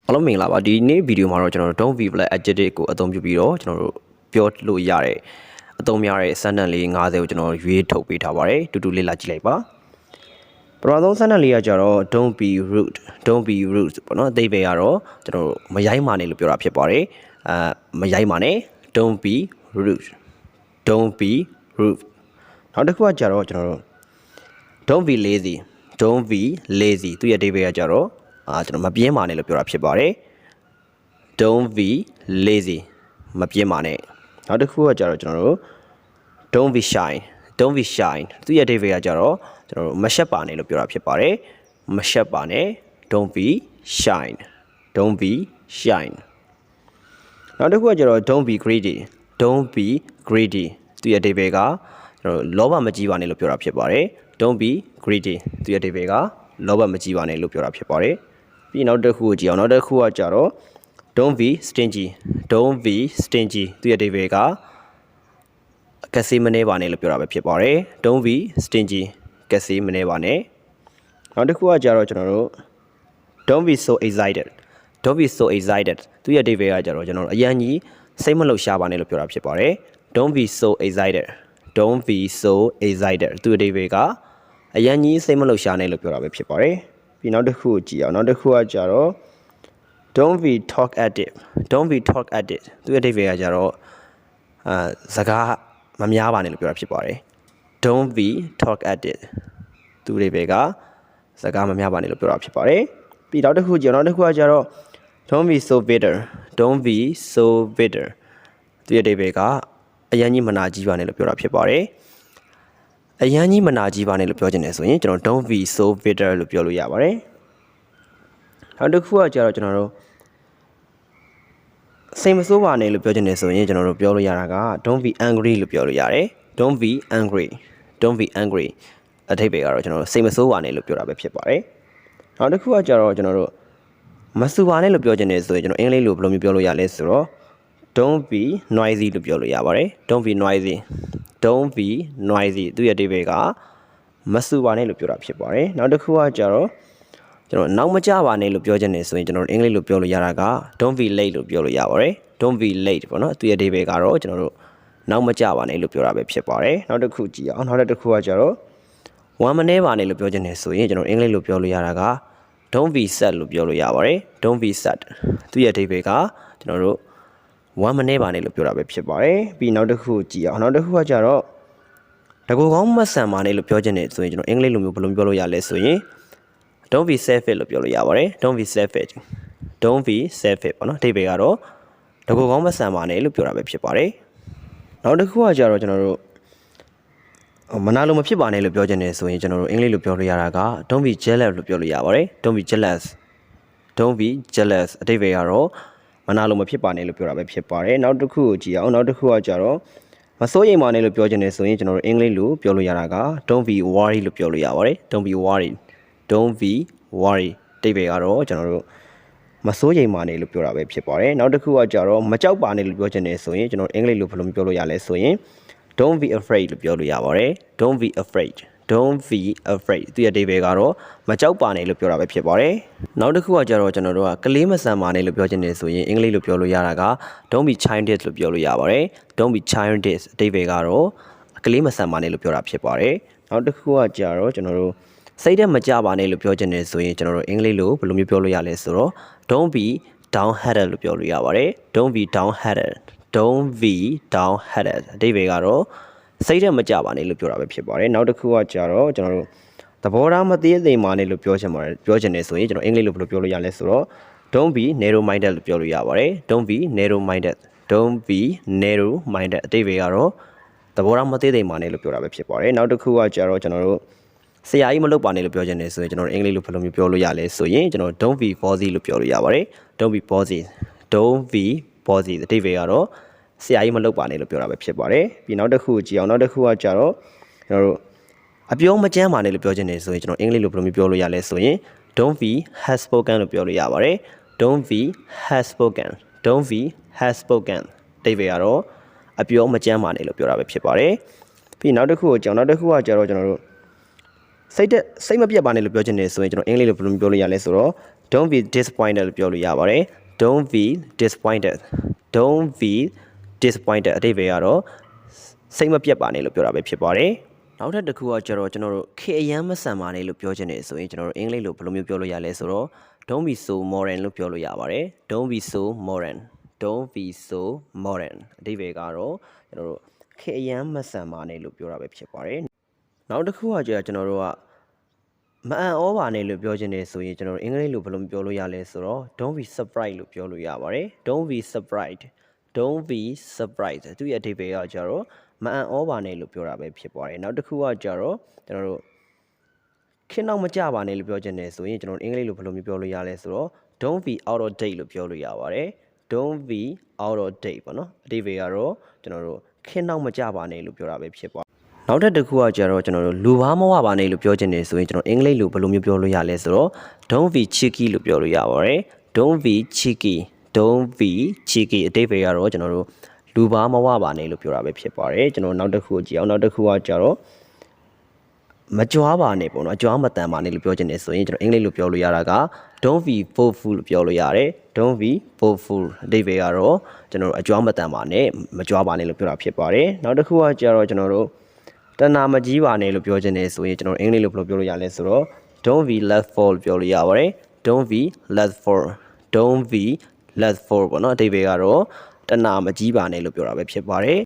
အားလုံးမင်္ဂလာပါဒီနေ့ဗီဒီယိုမှာတော့ကျွန်တော်တို့ don't be black adjective ကိုအသုံးပြုပြီးတော့ကျွန်တော်တို့ပြောလို့ရတဲ့အသုံးများတဲ့ sentence လေး50ကိုကျွန်တော်ရွေးထုတ်ပေးထားပါတယ်တူတူလေးလာကြည့်လိုက်ပါပထမဆုံး sentence လေးကကြတော့ don't be rude ပေါ့နော်အသေးပဲကတော့ကျွန်တော်တို့မရိုင်းမာနေလို့ပြောတာဖြစ်ပါတယ်မရိုင်းမာနဲ့ don't be rude နောက်တစ်ခုကကြတော့ကျွန်တော်တို့ don't be lazy သူရဲ့အသေးပဲကကြတော့ကျွန်တော်မပြင်းပါနဲ့လို့ပြောတာဖြစ်ပါတယ် don't be lazy မပြင်းပါနဲ့နောက်တစ်ခုကကြတော့ကျွန်တော်တို့ don't be shy သူရဲ့အဓိပ္ပာယ်ကကြတော့ကျွန်တော်တို့မရှက်ပါနဲ့လို့ပြောတာဖြစ်ပါတယ်မရှက်ပါနဲ့ don't be shy နောက်တစ်ခုကကြတော့ don't be greedy သူရဲ့အဓိပ္ပာယ်ကကျွန်တော်တို့လောဘမကြီးပါနဲ့လို့ပြောတာဖြစ်ပါတယ် don't be greedy သူရဲ့အဓိပ္ပာယ်ကလောဘမကြီးပါနဲ့လို့ပြောတာဖြစ်ပါတယ်ပြီးနောက်တစ်ခုကိုကြည့်အောင်နောက်တစ်ခုကကြတော့ don't be stingy သူရဲ့အဓိပ္ပာယ်ကကစီမနေပါနဲ့လို့ပြောတာပဲဖြစ်ပါတယ် don't be stingy ကစီမနေပါနဲ့နောက်တစ်ခုကကြတော့ကျွန်တော်တို့ don't be so excited သူရဲ့အဓိပ္ပာယ်ကကြတော့ကျွန်တော်တို့အရန်ကြီးစိတ်မလှုပ်ရှားပါနဲ့လို့ပြောတာဖြစ်ပါတယ် don't be so excited သူရဲ့အဓိပ္ပာယ်ကအရန်ကြီးစိတ်မလှုပ်ရှားနဲ့လို့ပြောတာပဲဖြစ်ပါတယ်ပြီးနောက်တစ်ခုကိုကြည့်အောင်နောက်တစ်ခုကကြတော့ don't be talkative သူရဲ့အဓိပ္ပာယ်ကကြတော့စကားမများပါနဲ့လို့ပြောတာဖြစ်ပါတယ် don't be talkative သူရဲ့အဓိပ္ပာယ်ကစကားမများပါနဲ့လို့ပြောတာဖြစ်ပါတယ်ပြီးနောက်တစ်ခုကြည့်အောင်နောက်တစ်ခုကကြတော့ don't be so bitter သူရဲ့အဓိပ္ပာယ်ကအရန်ကြီးမနာကြီးပါနဲ့လို့ပြောတာဖြစ်ပါတယ်အရန်ကြီးမနာကြီးပါနဲ့လို့ပြောချင်တယ်ဆိုရင်ကျွန်တော် don't be so bitter လို့ပြောလို့ရပါတယ်နောက်တစ်ခုကကြတော့ကျွန်တော်တို့စိတ်မဆိုးပါနဲ့လို့ပြောချင်တယ်ဆိုရင်ကျွန်တော်တို့ပြောလို့ရတာက don't be angry လို့ပြောလို့ရတယ် don't be angry အဓိပ္ပာယ်ကတော့ကျွန်တော်တို့စိတ်မဆိုးပါနဲ့လို့ပြောတာပဲဖြစ်ပါတယ်နောက်တစ်ခုကကြတော့ကျွန်တော်တို့မဆူပါနဲ့လို့ပြောချင်တယ်ဆိုရင်ကျွန်တော်အင်္ဂလိပ်လိုဘယ်လိုမျိုးပြောလို့ရလဲဆိုတော့ don't be noisy လို့ပြောလို့ရပါတယ် don't be noisy သူရဲ့အဓိပ္ပာယ်ကမဆူပါနဲ့လို့ပြောတာဖြစ်ပါတယ်နောက်တစ်ခုကကြတော့ကျွန်တော်နောက်မကြပါနဲ့လို့ပြောချင်တယ်ဆိုရင်ကျွန်တော်အင်္ဂလိပ်လိုပြောလို့ရတာက don't be late လို့ပြောလို့ရပါတယ် don't be late ပေါ့နော်သူရဲ့အဓိပ္ပာယ်ကတော့ကျွန်တော်တို့နောက်မကြပါနဲ့လို့ပြောတာပဲဖြစ်ပါတယ်နောက်တစ်ခုကြည့်အောင်နောက်တစ်ခုကကြတော့ဝမ်းမနေပါနဲ့လို့ပြောချင်တယ်ဆိုရင်ကျွန်တော်အင်္ဂလိပ်လိုပြောလို့ရတာက don't be sad လို့ပြောလို့ရပါတယ် don't be sad သူရဲ့အဓိပ္ပာယ်ကကျွန်တော်တို့ဝမ်းမနေပါနဲ့လို့ပြောတာပဲဖြစ်ပါတယ်ပြီးနောက်တစ်ခုကြည့်အောင်နောက်တစ်ခုကကြတော့တကူကောင်းမဆန်ပါနဲ့လို့ပြောချင်တယ်ဆိုရင်ကျွန်တော်အင်္ဂလိပ်လိုမျိုးဘယ်လိုပြောလို့ရလဲဆိုရင် don't be selfish လို့ပြောလို့ရပါတယ် don't be selfish ပေါ့နော်အဓိပ္ပာယ်ကတော့တကူကောင်းမဆန်ပါနဲ့လို့ပြောတာပဲဖြစ်ပါတယ်နောက်တစ်ခုကကြတော့ကျွန်တော်တို့မနာလိုမဖြစ်ပါနဲ့လို့ပြောချင်တယ်ဆိုရင်ကျွန်တော်တို့အင်္ဂလိပ်လိုပြောလို့ရတာက don't be jealous လို့ပြောလို့ရပါတယ် don't be jealous အဓိပ္ပာယ်ကတော့မနာလိုမဖြစ်ပါနဲ့လို့ပြောတာပဲဖြစ်ပါတယ်နောက်တစ်ခုကိုကြည့်အောင်နောက်တစ်ခုကကြတော့မစိုးရိမ်ပါနဲ့လို့ပြောချင်တယ်ဆိုရင်ကျွန်တော်တို့အင်္ဂလိပ်လိုပြောလို့ရတာက don't be worried လို့ပြောလို့ရပါတယ် don't be worried အဓိပ္ပာယ်ကတော့ကျွန်တော်တို့မစိုးရိမ်ပါနဲ့လို့ပြောတာပဲဖြစ်ပါတယ်နောက်တစ်ခုကကြတော့မကြောက်ပါနဲ့လို့ပြောချင်တယ်ဆိုရင်ကျွန်တော်အင်္ဂလိပ်လိုဘယ်လိုပြောလို့ရလဲဆိုရင် don't be afraid လို့ပြောလို့ရပါတယ် don't be afraid သူရဲ့အဓိပ္ပာယ်ကတော့မကြောက်ပါနဲ့လို့ပြောတာပဲဖြစ်ပါတယ်နောက်တစ်ခုကကြတော့ကျွန်တော်တို့ကကလေးမဆန်ပါနဲ့လို့ပြောချင်တယ်ဆိုရင်အင်္ဂလိပ်လိုပြောလို့ရတာက don't be childish လို့ပြောလို့ရပါတယ် don't be childish အဓိပ္ပာယ်ကတော့ကလေးမဆန်ပါနဲ့လို့ပြောတာဖြစ်ပါတယ်နောက်တစ်ခုကကြတော့ကျွန်တော်တို့စိတ်ထဲမကြပါနဲ့လို့ပြောချင်တယ်ဆိုရင်ကျွန်တော်တို့အင်္ဂလိပ်လိုဘယ်လိုမျိုးပြောလို့ရလဲဆိုတော့ don't be down-headed လို့ပြောလို့ရပါတယ် don't be down-headed အဓိပ္ပာယ်ကတော့စိတ်ထဲမကြပါနဲ့လို့ပြောတာပဲဖြစ်ပါတယ်နောက်တစ်ခုကကြတော့ကျွန်တော်တို့သဘောထားမသေးသေးပါနဲ့လို့ပြောချင်တယ်ဆိုရင်ကျွန်တော်အင်္ဂလိပ်လိုဘယ်လိုပြောလို့ရလဲဆိုတော့ don't be narrow minded လို့ပြောလို့ရပါတယ် don't be narrow minded အဓိပ္ပာယ်ကတော့သဘောထားမသေးသေးပါနဲ့လို့ပြောတာပဲဖြစ်ပါတယ်နောက်တစ်ခုကကြတော့ကျွန်တော်တို့ဆရာကြီးမလုပ်ပါနဲ့လို့ပြောချင်တယ်ဆိုရင်ကျွန်တော်အင်္ဂလိပ်လိုဘယ်လိုမျိုးပြောလို့ရလဲဆိုရင်ကျွန်တော် don't be bossy လို့ပြောလို့ရပါတယ် don't be bossy အဓိပ္ပာယ်ကတော့ဆရာကြီးမလုပ်ပါနဲ့လို့ပြောတာပဲဖြစ်ပါတယ်ပြီးနောက်တစ်ခုကြည့်အောင်နောက်တစ်ခုကကြတော့ကျွန်တော်တို့အပြောမကျမ်းပါနဲ့လို့ပြောချင်တယ်ဆိုရင်ကျွန်တော်အင်္ဂလိပ်လိုဘယ်လိုမျိုးပြောလို့ရလဲဆိုရင် don't be has spoken လို့ပြောလို့ရပါတယ် don't be has spoken အဓိပ္ပာယ်ကတော့အပြောမကျမ်းပါနဲ့လို့ပြောတာပဲဖြစ်ပါတယ်ပြီးနောက်တစ်ခုကကြတော့ကျွန်တော်တို့စိတ်မပြတ်ပါနဲ့လို့ပြောချင်တယ်ဆိုရင်ကျွန်တော်အင်္ဂလိပ်လိုဘယ်လိုပြောလို့ရလဲဆိုတော့ don't be disappointed လို့ပြောလို့ရပါတယ် don't be disappointed don't be disappointed အဓိပ္ပာယ်ကတော့စိတ်မပြတ်ပါနဲ့လို့ပြောတာပဲဖြစ်ပါတယ်နောက်ထပ်တစ်ခုကကျတော့ကျွန်တော်တို့ခေအရန်မဆန်ပါနဲ့လို့ပြောချင်တယ်ဆိုရင်ကျွန်တော်တို့အင်္ဂလိပ်လိုဘယ်လိုမျိုးပြောလို့ရလဲဆိုတော့ don't be so modern လို့ပြောလို့ရပါတယ် don't be so modern don't be so modern အဓိပ္ပာယ်ကတော့ကျွန်တော်တို့ခေအရန်မဆန်ပါနဲ့လို့ပြောတာပဲဖြစ်ပါတယ်နောက်တစ်ခုကကျတော့ကျွန်တော်တို့ကမအံ့ဩပါနဲ့လို့ပြောချင်တယ်ဆိုရင်ကျွန်တော်တို့အင်္ဂလိပ်လိုဘယ်လိုပြောလို့ရလဲဆိုတော့ don't be surprised လို့ပြောလို့ရပါတယ် don't be surprised don't be surprised သူရဲ့အဓိပ္ပာယ်ကကျတော့မအံ့ဩပါနဲ့လို့ပြောတာပဲဖြစ်ပါတယ်နောက်တစ်ခုကကျတော့ကျွန်တော်တို့ခင်းတော့မကြပါနဲ့လို့ပြောချင်တယ်ဆိုရင်ကျွန်တော်အင်္ဂလိပ်လိုဘယ်လိုမျိုးပြောလို့ရလဲဆိုတော့ don't be out of date လို့ပြောလို့ရပါတယ် don't be out of date ပေါ့နော်အဓိပ္ပာယ်ကတော့ကျွန်တော်တို့ခင်းတော့မကြပါနဲ့လို့ပြောတာပဲဖြစ်ပါတယ်နောက်တစ်ခုကကျတော့ကျွန်တော်တို့လူဘာမဝပါနဲ့လို့ပြောချင်တယ်ဆိုရင်ကျွန်တော်အင်္ဂလိပ်လိုဘယ်လိုမျိုးပြောလို့ရလဲဆိုတော့ don't be cheeky လို့ပြောလို့ရပါတယ် don't be cheeky don't be cheeky အဓိပ္ပာယ်ကတော့ကျွန်တော်တို့လူဘာမဝပါနဲ့လို့ပြောတာပဲဖြစ်ပါတယ်ကျွန်တော်နောက်တစ်ခုကြည့်အောင်နောက်တစ်ခုကကျတော့မကြွားပါနဲ့ပေါ့နော်အကြွားမတန်ပါနဲ့လို့ပြောချင်တယ်ဆိုရင်ကျွန်တော်အင်္ဂလိပ်လိုပြောလို့ရတာက don't be boastful လို့ပြောလို့ရတယ် don't be boastful အဓိပ္ပာယ်ကတော့ကျွန်တော်တို့အကြွားမတန်ပါနဲ့မကြွားပါနဲ့လို့ပြောတာဖြစ်ပါတယ်နောက်တစ်ခုကကျတော့ကျွန်တော်တို့တဏမကြီးပါနဲ့လို့ပြောချင်တယ်ဆိုရင်ကျွန်တော်အင်္ဂလိပ်လိုဘယ်လိုပြောလို့ရလဲဆိုတော့ don't be lustful လို့ပြောလို့ရပါတယ် don't be lustful don't be lustful ပေါ့နော်အဓိပ္ပာယ်ကတော့တဏမကြီးပါနဲ့လို့ပြောတာပဲဖြစ်ပါတယ်